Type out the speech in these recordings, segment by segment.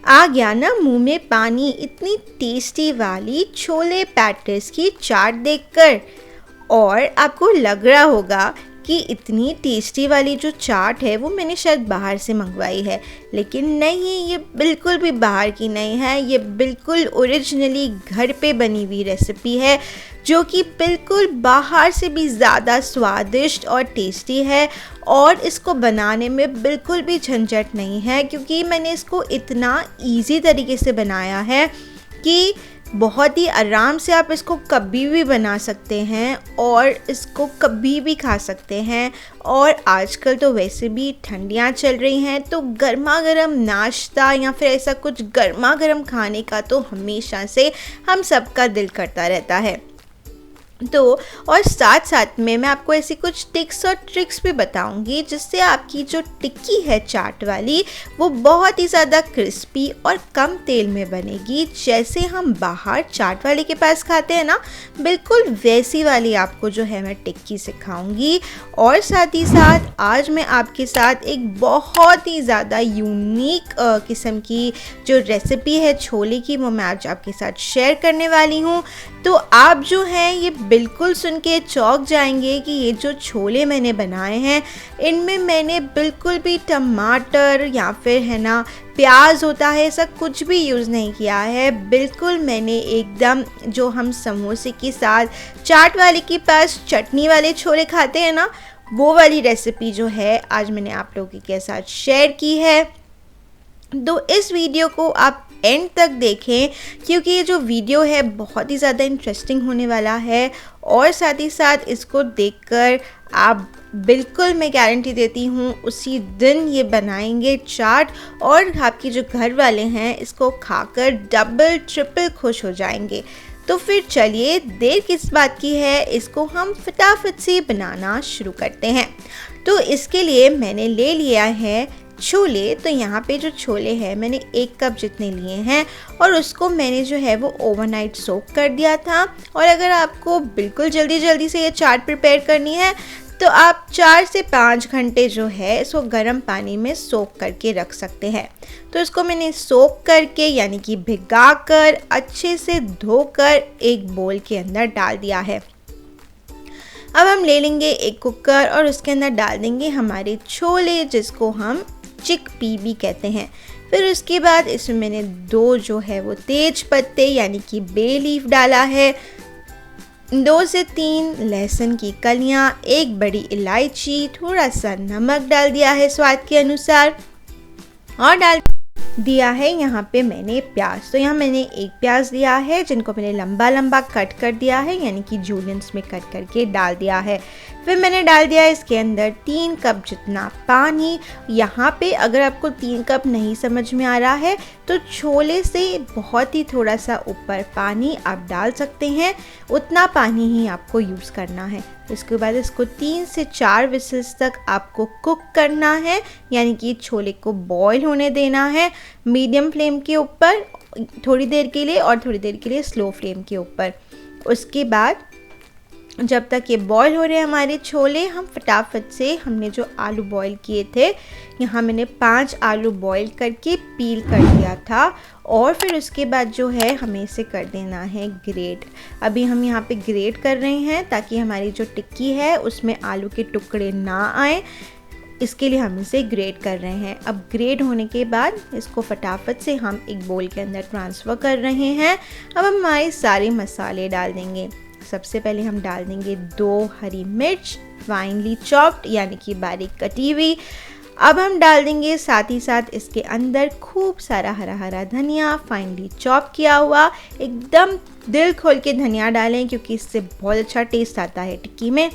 आ गया ना मुंह में पानी इतनी टेस्टी वाली छोले पैटिस की चाट देखकर। और आपको लग रहा होगा कि इतनी टेस्टी वाली जो चाट है वो मैंने शायद बाहर से मंगवाई है, लेकिन नहीं, ये बिल्कुल भी बाहर की नहीं है। ये बिल्कुल ओरिजिनली घर पे बनी हुई रेसिपी है जो कि बिल्कुल बाहर से भी ज़्यादा स्वादिष्ट और टेस्टी है। और इसको बनाने में बिल्कुल भी झंझट नहीं है, क्योंकि मैंने इसको इतना इजी तरीके से बनाया है कि बहुत ही आराम से आप इसको कभी भी बना सकते हैं और इसको कभी भी खा सकते हैं। और आजकल तो वैसे भी ठंडियाँ चल रही हैं, तो गर्मा गर्म नाश्ता या फिर ऐसा कुछ गर्मा गर्म खाने का तो हमेशा से हम सबका दिल करता रहता है। तो और साथ साथ में मैं आपको ऐसी कुछ टिप्स और ट्रिक्स भी बताऊंगी जिससे आपकी जो टिक्की है चाट वाली वो बहुत ही ज़्यादा क्रिस्पी और कम तेल में बनेगी। जैसे हम बाहर चाट वाले के पास खाते हैं ना, बिल्कुल वैसी वाली आपको जो है मैं टिक्की सिखाऊंगी। और साथ ही साथ आज मैं आपके साथ एक बहुत ही ज़्यादा यूनिक किस्म की जो रेसिपी है छोले की वो मैं आज आपके साथ शेयर करने वाली हूँ। तो आप जो हैं ये बिल्कुल सुन के चौंक जाएंगे कि ये जो छोले मैंने बनाए हैं इनमें मैंने बिल्कुल भी टमाटर या फिर है ना प्याज होता है ऐसा कुछ भी यूज़ नहीं किया है। बिल्कुल मैंने एकदम जो हम समोसे के साथ चाट वाले के पास चटनी वाले छोले खाते हैं ना, वो वाली रेसिपी जो है आज मैंने आप लोगों के साथ शेयर की है। तो इस वीडियो को आप एंड तक देखें, क्योंकि ये जो वीडियो है बहुत ही ज़्यादा इंटरेस्टिंग होने वाला है। और साथ ही साथ इसको देखकर आप बिल्कुल, मैं गारंटी देती हूँ, उसी दिन ये बनाएंगे चाट और आपके जो घर वाले हैं इसको खाकर डबल ट्रिपल खुश हो जाएंगे। तो फिर चलिए देर किस बात की है, इसको हम फटाफट से बनाना शुरू करते हैं। तो इसके लिए मैंने ले लिया है छोले। तो यहाँ पे जो छोले हैं मैंने 1 कप जितने लिए हैं और उसको मैंने जो है वो ओवरनाइट सोक कर दिया था। और अगर आपको बिल्कुल जल्दी से ये चाट प्रिपेयर करनी है तो आप 4 से 5 घंटे जो है इसको गर्म पानी में सोक करके रख सकते हैं। तो इसको मैंने सोक करके यानी कि भिगाकर अच्छे से धोकर एक बोल के अंदर डाल दिया है। अब हम ले लेंगे एक कुकर और उसके अंदर डाल देंगे हमारे छोले जिसको हम चिकपी भी कहते हैं। फिर उसके बाद इसमें मैंने 2 जो है वो तेज पत्ते यानी कि बे लीफ डाला है, 2 से 3 लहसुन की कलियां, 1 बड़ी इलायची, थोड़ा सा नमक डाल दिया है स्वाद के अनुसार और डाल दिया है यहाँ पे मैंने प्याज। तो यहाँ मैंने 1 प्याज लिया है जिनको मैंने लंबा लंबा कट कर दिया है यानी कि जूलियंस में कट करके डाल दिया है। फिर मैंने डाल दिया इसके अंदर 3 कप जितना पानी। यहाँ पे अगर आपको 3 कप नहीं समझ में आ रहा है तो छोले से बहुत ही थोड़ा सा ऊपर पानी आप डाल सकते हैं, उतना पानी ही आपको यूज़ करना है। इसके बाद इसको 3 से 4 विसल्स तक आपको कुक करना है, यानी कि छोले को बॉईल होने देना है मीडियम फ्लेम के ऊपर थोड़ी देर के लिए और थोड़ी देर के लिए स्लो फ्लेम के ऊपर। उसके बाद जब तक ये बॉईल हो रहे हैं हमारे छोले, हम फटाफट से हमने जो आलू बॉईल किए थे, यहाँ मैंने 5 आलू बॉईल करके पील कर दिया था और फिर उसके बाद जो है हमें इसे कर देना है ग्रेट। अभी हम यहाँ पे ग्रेट कर रहे हैं ताकि हमारी जो टिक्की है उसमें आलू के टुकड़े ना आए, इसके लिए हम इसे ग्रेट कर रहे हैं। अब ग्रेट होने के बाद इसको फटाफट से हम एक बोल के अंदर ट्रांसफ़र कर रहे हैं। अब हम हमारे सारे मसाले डाल देंगे। सबसे पहले हम डाल देंगे 2 हरी मिर्च फाइनली चॉप्ड यानी कि बारीक कटी हुई। अब हम डाल देंगे साथ ही साथ इसके अंदर खूब सारा हरा हरा धनिया फाइनली चॉप किया हुआ। एकदम दिल खोल के धनिया डालें क्योंकि इससे बहुत अच्छा टेस्ट आता है टिक्की में।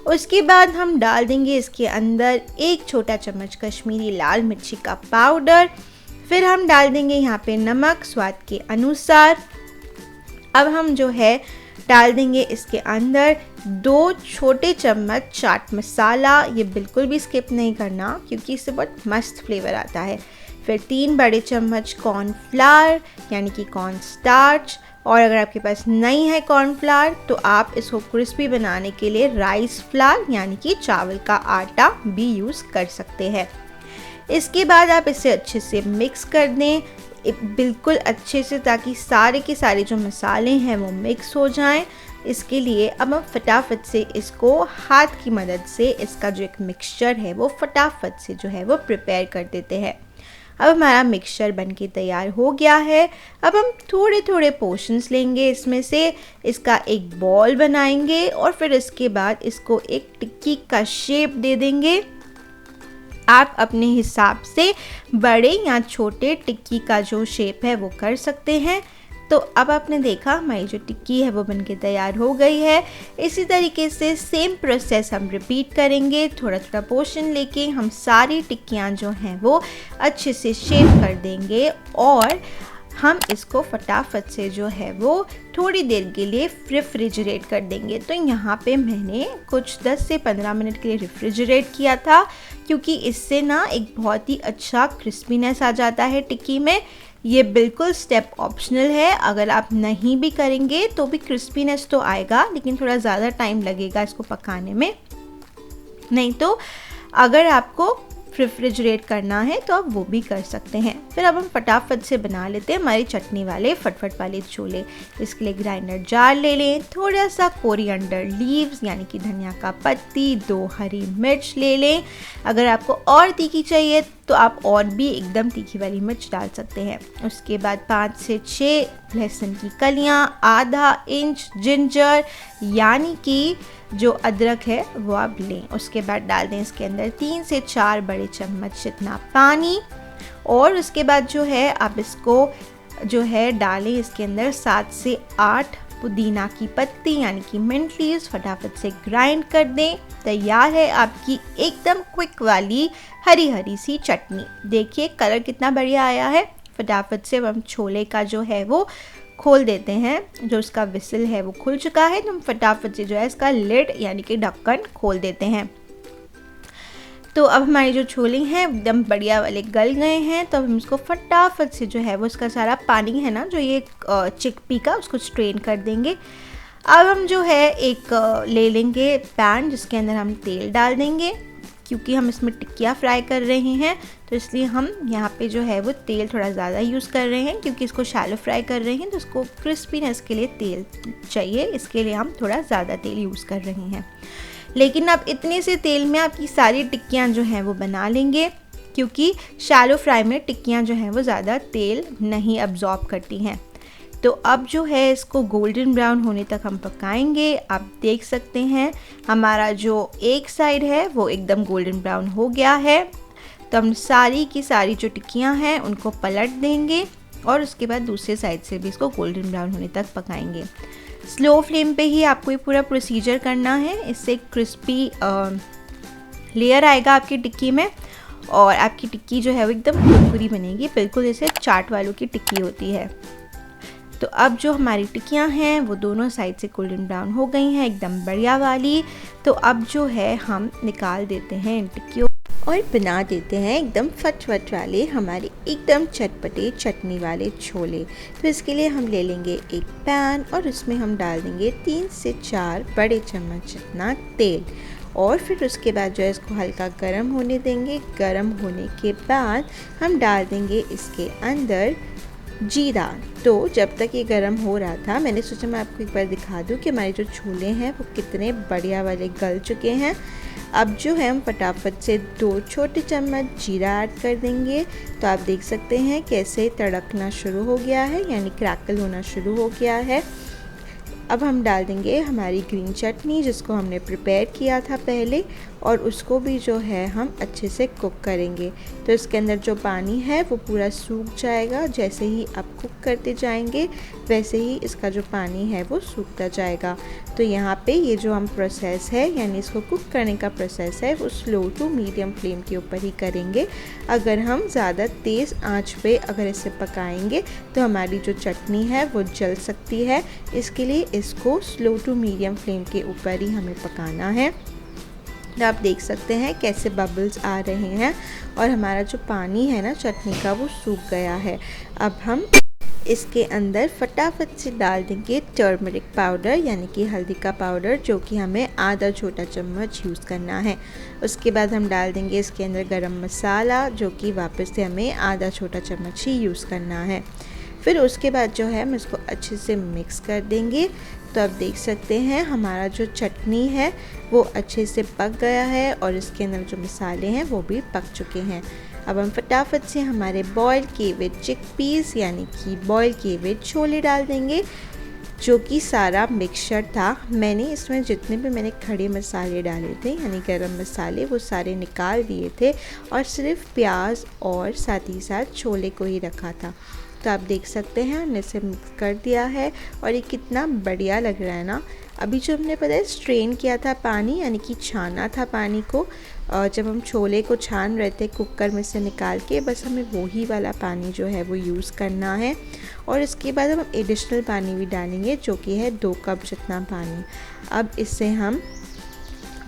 उसके बाद हम डाल देंगे इसके अंदर 1 छोटा चम्मच कश्मीरी लाल मिर्ची का पाउडर। फिर हम डाल देंगे यहाँ पे नमक स्वाद के अनुसार। अब हम जो है डाल देंगे इसके अंदर 2 छोटे चम्मच चाट मसाला, ये बिल्कुल भी स्किप नहीं करना क्योंकि इससे बहुत मस्त फ्लेवर आता है। फिर 3 बड़े चम्मच कॉर्नफ्लावर यानी कि कॉर्न स्टार्च, और अगर आपके पास नहीं है कॉर्नफ्लावर तो आप इसको क्रिस्पी बनाने के लिए राइस फ्लावर यानी कि चावल का आटा भी यूज़ कर सकते हैं। इसके बाद आप इसे अच्छे से मिक्स कर दें। बिल्कुल अच्छे से, ताकि सारे के सारे जो मसाले हैं वो मिक्स हो जाएं। इसके लिए अब हम फटाफट से इसको हाथ की मदद से इसका जो एक मिक्सचर है वो फटाफट से जो है वो प्रिपेयर कर देते हैं। अब हमारा मिक्सचर बनके तैयार हो गया है। अब हम थोड़े थोड़े पोर्शंस लेंगे, इसमें से इसका एक बॉल बनाएंगे और फिर इसके बाद इसको एक टिक्की का शेप दे देंगे। आप अपने हिसाब से बड़े या छोटे टिक्की का जो शेप है वो कर सकते हैं। तो अब आपने देखा हमारी जो टिक्की है वो बनके तैयार हो गई है। इसी तरीके से सेम प्रोसेस हम रिपीट करेंगे। थोड़ा थोड़ा पोर्शन लेके हम सारी टिक्कियाँ जो हैं वो अच्छे से शेप कर देंगे और हम इसको फटाफट से जो है वो थोड़ी देर के लिए रेफ्रिजरेट कर देंगे। तो यहाँ पे मैंने कुछ 10 से 15 मिनट के लिए रेफ्रिजरेट किया था, क्योंकि इससे ना एक बहुत ही अच्छा क्रिस्पीनेस आ जाता है टिक्की में। ये बिल्कुल स्टेप ऑप्शनल है, अगर आप नहीं भी करेंगे तो भी क्रिस्पीनेस तो आएगा, लेकिन थोड़ा ज़्यादा टाइम लगेगा इसको पकाने में। नहीं तो अगर आपको रेफ्रिजरेट करना है तो आप वो भी कर सकते हैं। फिर अब हम फटाफट से बना लेते हैं हमारी चटनी वाले फटफट वाले छोले। इसके लिए ग्राइंडर जार ले लें, थोड़ा सा कोरिएंडर लीव्स यानी कि धनिया का पत्ती, 2 हरी मिर्च ले लें। अगर आपको और तीखी चाहिए तो आप और भी एकदम तीखी वाली मिर्च डाल सकते हैं। उसके बाद 5 से 6 लहसुन की कलियाँ, आधा इंच जिंजर यानी कि जो अदरक है वो आप लें। उसके बाद डाल दें इसके अंदर 3 से 4 बड़े चम्मच जितना पानी और उसके बाद जो है आप इसको जो है डालें इसके अंदर 7 से 8 पुदीना की पत्ती यानी कि मिंट लीव्स। फटाफट से ग्राइंड कर दें। तैयार है आपकी एकदम क्विक वाली हरी हरी सी चटनी। देखिए कलर कितना बढ़िया आया है। फटाफट से हम छोले का जो है वो खोल देते हैं। जो इसका विसल है वो खुल चुका है, तो हम फटाफट से जो है इसका लिड यानी कि ढक्कन खोल देते हैं। तो अब हमारे जो छोले हैं एकदम बढ़िया वाले गल गए हैं। तो अब हम इसको फटाफट से जो है वो इसका सारा पानी है ना जो ये चिकपी का, उसको स्ट्रेन कर देंगे। अब हम जो है एक ले लेंगे पैन जिसके अंदर हम तेल डाल देंगे, क्योंकि हम इसमें टिक्कियाँ फ्राई कर रहे हैं तो इसलिए हम यहाँ पे जो है वो तेल थोड़ा ज़्यादा यूज़ कर रहे हैं, क्योंकि इसको शैलो फ्राई कर रहे हैं तो इसको क्रिस्पीनेस के लिए तेल चाहिए। इसके लिए हम थोड़ा ज़्यादा तेल यूज़ कर रहे हैं। लेकिन अब इतने से तेल में आपकी सारी टिक्कियाँ जो हैं वो बना लेंगे, क्योंकि शैलो फ्राई में टिक्कियाँ जो हैं वो ज़्यादा तेल नहीं अब्जॉर्ब करती हैं। तो अब जो है इसको गोल्डन ब्राउन होने तक हम पकाएंगे। आप देख सकते हैं हमारा जो एक साइड है वो एकदम गोल्डन ब्राउन हो गया है। तो हम सारी की सारी जो टिक्कियाँ हैं उनको पलट देंगे और उसके बाद दूसरे साइड से भी इसको गोल्डन ब्राउन होने तक पकाएंगे। स्लो फ्लेम पे ही आपको ये पूरा प्रोसीजर करना है। इससे क्रिस्पी लेयर आएगा आपकी टिक्की में और आपकी टिक्की जो है वो एकदम कुरकुरी बनेगी, बिल्कुल जैसे चाट वालों की टिक्की होती है। तो अब जो हमारी टिक्कियाँ हैं वो दोनों साइड से गोल्डन ब्राउन हो गई हैं एकदम बढ़िया वाली। तो अब जो है हम निकाल देते हैं इन टिक्कियों और बना देते हैं एकदम फटफट वाले हमारे एकदम चटपटे चटनी वाले छोले। तो इसके लिए हम ले लेंगे एक पैन और उसमें हम डाल देंगे 3 से 4 बड़े चम्मच जितना तेल और फिर उसके बाद जो है इसको हल्का गर्म होने देंगे। गर्म होने के बाद हम डाल देंगे इसके अंदर जीरा। तो जब तक ये गर्म हो रहा था मैंने सोचा मैं आपको एक बार दिखा दूं कि हमारे जो छोले हैं वो कितने बढ़िया वाले गल चुके हैं। अब जो है हम फटाफट से 2 छोटे चम्मच जीरा ऐड कर देंगे। तो आप देख सकते हैं कैसे तड़कना शुरू हो गया है, यानी क्रैकल होना शुरू हो गया है। अब हम डाल देंगे हमारी ग्रीन चटनी जिसको हमने प्रिपेयर किया था पहले और उसको भी जो है हम अच्छे से कुक करेंगे। तो इसके अंदर जो पानी है वो पूरा सूख जाएगा। जैसे ही आप कुक करते जाएंगे वैसे ही इसका जो पानी है वो सूखता जाएगा। तो यहाँ पे ये जो हम प्रोसेस है यानी इसको कुक करने का प्रोसेस है वो स्लो टू मीडियम फ्लेम के ऊपर ही करेंगे। अगर हम ज़्यादा तेज़ आंच पे अगर इसे पकाएंगे तो हमारी जो चटनी है वो जल सकती है। इसके लिए इसको स्लो टू मीडियम फ्लेम के ऊपर ही हमें पकाना है। तो आप देख सकते हैं कैसे बबल्स आ रहे हैं और हमारा जो पानी है ना चटनी का वो सूख गया है। अब हम इसके अंदर फटाफट से डाल देंगे टर्मरिक पाउडर यानी कि हल्दी का पाउडर, जो कि हमें आधा छोटा चम्मच यूज़ करना है। उसके बाद हम डाल देंगे इसके अंदर गरम मसाला, जो कि वापस से हमें आधा छोटा चम्मच ही यूज़ करना है। फिर उसके बाद जो है हम इसको अच्छे से मिक्स कर देंगे। तो आप देख सकते हैं हमारा जो चटनी है वो अच्छे से पक गया है और इसके अंदर जो मसाले हैं वो भी पक चुके हैं। अब हम फटाफट से हमारे बॉयल किए हुए चिकपीस यानी कि बॉयल किए हुए छोले डाल देंगे, जो कि सारा मिक्सचर था। मैंने इसमें जितने भी मैंने खड़े मसाले डाले थे यानी गरम मसाले, वो सारे निकाल दिए थे और सिर्फ प्याज और साथ ही साथ छोले को ही रखा था। तो आप देख सकते हैं हमने इसे मिक्स कर दिया है और ये कितना बढ़िया लग रहा है ना। अभी जो हमने पता है स्ट्रेन किया था पानी, यानी कि छाना था पानी को, जब हम छोले को छान रहे थे कुकर में से निकाल के, बस हमें वही वाला पानी जो है वो यूज़ करना है। और इसके बाद हम एडिशनल पानी भी डालेंगे, जो कि है 2 कप जितना पानी। अब इसे हम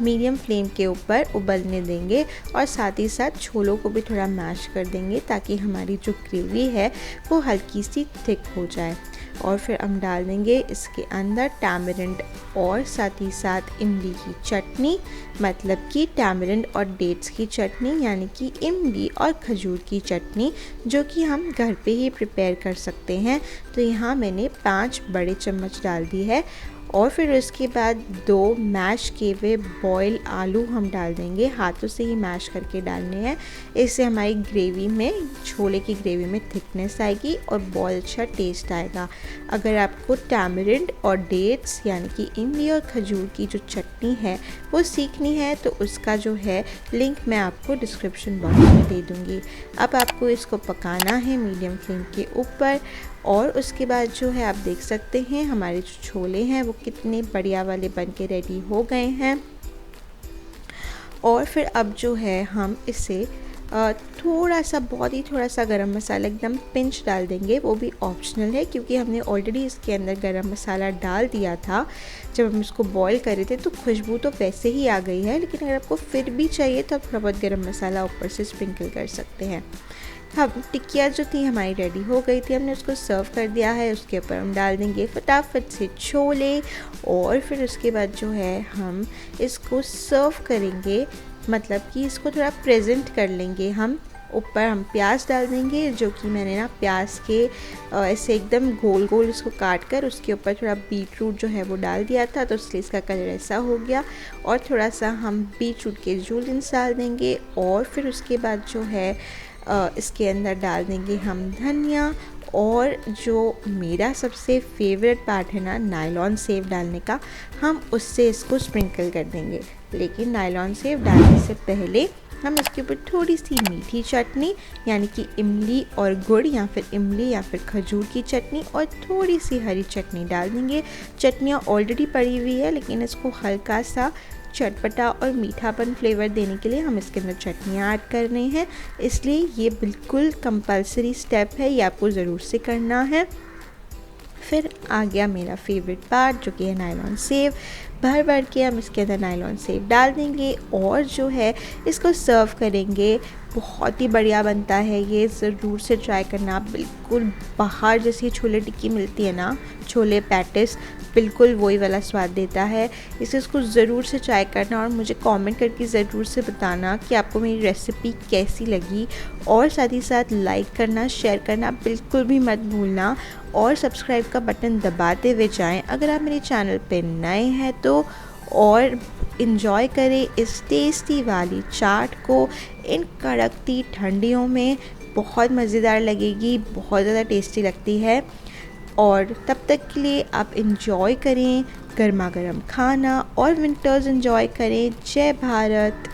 मीडियम फ्लेम के ऊपर उबलने देंगे और साथ ही साथ छोलों को भी थोड़ा मैश कर देंगे, ताकि हमारी जो ग्रेवी है वो हल्की सी थिक हो जाए। और फिर हम डाल देंगे इसके अंदर टैमरिंड और साथ ही साथ इमली की चटनी, मतलब कि टैमरिंड और डेट्स की चटनी यानी कि इमली और खजूर की चटनी, जो कि हम घर पे ही प्रिपेयर कर सकते हैं। तो यहाँ मैंने 5 बड़े चम्मच डाल दी है। और फिर उसके बाद 2 मैश किए हुए बॉयल आलू हम डाल देंगे, हाथों से ही मैश करके डालने हैं। इससे हमारी ग्रेवी में, छोले की ग्रेवी में थिकनेस आएगी और बहुत अच्छा टेस्ट आएगा। अगर आपको टैमरिंड और डेट्स यानी कि इमली और खजूर की जो चटनी है वो सीखनी है, तो उसका जो है लिंक मैं आपको डिस्क्रिप्शन बॉक्स में दे दूँगी। अब आपको इसको पकाना है मीडियम फ्लेम के ऊपर। और उसके बाद जो है आप देख सकते हैं हमारे जो छोले हैं वो कितने बढ़िया वाले बन के रेडी हो गए हैं। और फिर अब जो है हम इसे थोड़ा सा, बहुत ही थोड़ा सा गरम मसाला, एकदम पिंच डाल देंगे। वो भी ऑप्शनल है, क्योंकि हमने ऑलरेडी इसके अंदर गरम मसाला डाल दिया था जब हम इसको बॉईल कर रहे थे, तो खुशबू तो वैसे ही आ गई है। लेकिन अगर आपको फिर भी चाहिए तो आप थोड़ा बहुत गरम मसाला ऊपर से स्प्रिंकल कर सकते हैं। हम टिक्कियाँ जो थी हमारी रेडी हो गई थी, हमने उसको सर्व कर दिया है। उसके ऊपर हम डाल देंगे फटाफट से छोले और फिर उसके बाद जो है हम इसको सर्व करेंगे, मतलब कि इसको थोड़ा प्रेजेंट कर लेंगे। हम ऊपर हम प्याज डाल देंगे, जो कि मैंने ना प्याज के ऐसे एकदम गोल गोल इसको काट कर उसके ऊपर थोड़ा बीट रूट जो है वो डाल दिया था, तो इसलिए इसका कलर ऐसा हो गया। और थोड़ा सा हम बीट रूट के जूलियंस डाल देंगे और फिर उसके बाद जो है इसके अंदर डाल देंगे हम धनिया। और जो मेरा सबसे फेवरेट पार्ट है ना नायलॉन सेव डालने का, हम उससे इसको स्प्रिंकल कर देंगे। लेकिन नायलॉन सेव डालने से पहले हम इसके ऊपर थोड़ी सी मीठी चटनी यानी कि इमली और गुड़, या फिर इमली या फिर खजूर की चटनी और थोड़ी सी हरी चटनी डाल देंगे। चटनियाँ ऑलरेडी पड़ी हुई है, लेकिन इसको हल्का सा चटपटा और मीठापन फ्लेवर देने के लिए हम इसके अंदर चटनियाँ ऐड कर रहे हैं। इसलिए ये बिल्कुल कंपलसरी स्टेप है, ये आपको ज़रूर से करना है। फिर आ गया मेरा फेवरेट पार्ट, जो कि है नायलॉन सेव। भर भर के हम इसके अंदर नायलॉन सेव डाल देंगे और जो है इसको सर्व करेंगे। बहुत ही बढ़िया बनता है ये, ज़रूर से ट्राई करना। बिल्कुल बाहर जैसी छोले टिक्की मिलती है ना, छोले पैटिस, बिल्कुल वही वाला स्वाद देता है। इसको ज़रूर से ट्राई करना और मुझे कमेंट करके ज़रूर से बताना कि आपको मेरी रेसिपी कैसी लगी। और साथ ही साथ लाइक करना, शेयर करना बिल्कुल भी मत भूलना और सब्सक्राइब का बटन दबाते हुए जाएं अगर आप मेरे चैनल पे नए हैं तो। और इन्जॉय करें इस टेस्टी वाली चाट को इन कड़कती ठंडियों में, बहुत मज़ेदार लगेगी, बहुत ज़्यादा टेस्टी लगती है। और तब तक के लिए आप इन्जॉय करें गर्मा गर्म खाना और विंटर्स इन्जॉय करें। जय भारत।